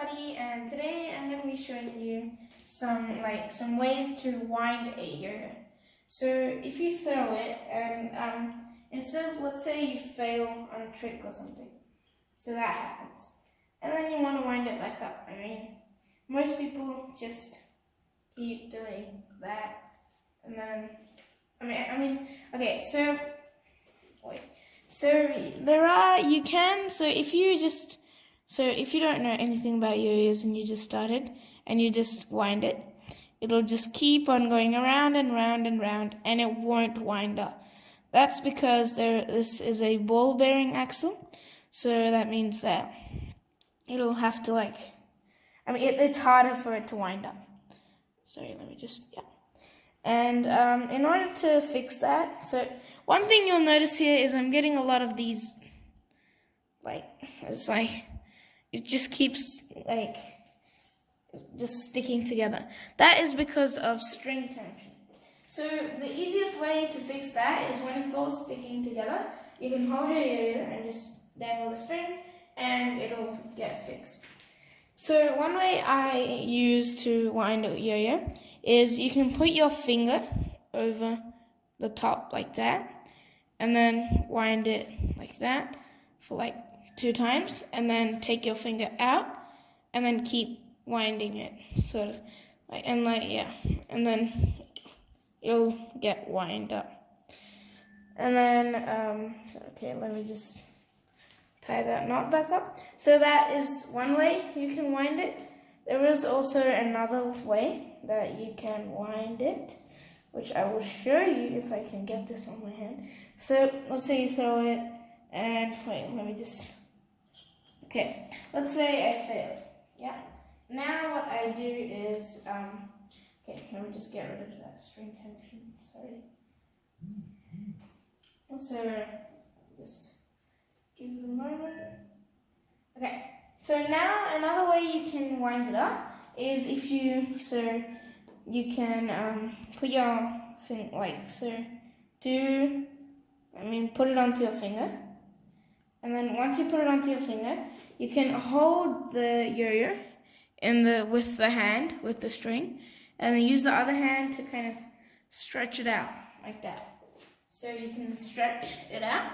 everybody, and today I'm going to be showing you some ways to wind a yo-yo. So if you throw it and instead of, let's say you fail on a trick or something, so that happens, and then you want to wind it back up. I mean, most people just keep doing that, and then okay, so wait. So if you don't know anything about yo-yos and you just started and you just wind it, it'll just keep on going around and round and round, and it won't wind up. That's because this is a ball bearing axle, so that means that it'll have to it's harder for it to wind up. Sorry, let me just, And in order to fix that, so one thing you'll notice here is I'm getting a lot of these, it just keeps just sticking together. That is because of string tension. So the easiest way to fix that is when it's all sticking together, you can hold your yo-yo and just dangle the string and it'll get fixed. So one way I use to wind a yo-yo is you can put your finger over the top like that, and then wind it like that for 2 times, and then take your finger out, and then keep winding it, sort of, and then it'll get wind up. And then, okay, let me just tie that knot back up. So that is one way you can wind it. There is also another way that you can wind it, which I will show you if I can get this on my hand. So let's say you throw it and okay, let's say I failed. Yeah. Now what I do is, okay, let me just get rid of that string tension, sorry. So just give it a moment. Okay, so now another way you can wind it up is if you, put your put it onto your finger, and then once you put it onto your finger, you can hold the yo-yo with the hand, with the string, and then use the other hand to kind of stretch it out like that. So you can stretch it out,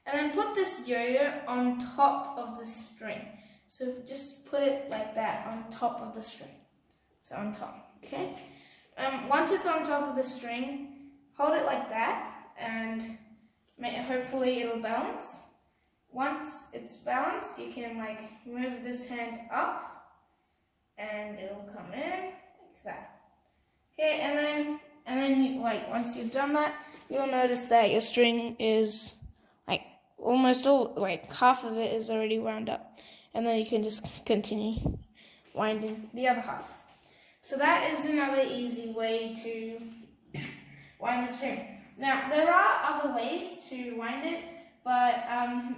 and then put this yo-yo on top of the string. So just put it like that on top of the string. So on top, okay? Once it's on top of the string, hold it like that, and hopefully it'll balance. Once it's balanced, you can move this hand up, and it'll come in like that. Okay, and then you, once you've done that, you'll notice that your string is almost all, half of it is already wound up, and then you can just continue winding the other half. So that is another easy way to wind the string. Now there are other ways to wind it, but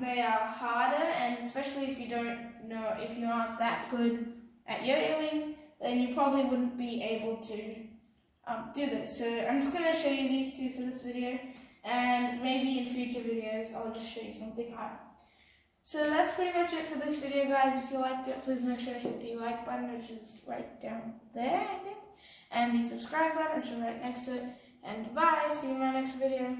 they are harder, and especially if you aren't that good at yo-yoing, then you probably wouldn't be able to do this. So I'm just going to show you these two for this video, and maybe in future videos I'll just show you something harder. So that's pretty much it for this video, guys. If you liked it, please make sure to hit the like button, which is right down there, I think, and the subscribe button, which is right next to it. And bye, see you in my next video.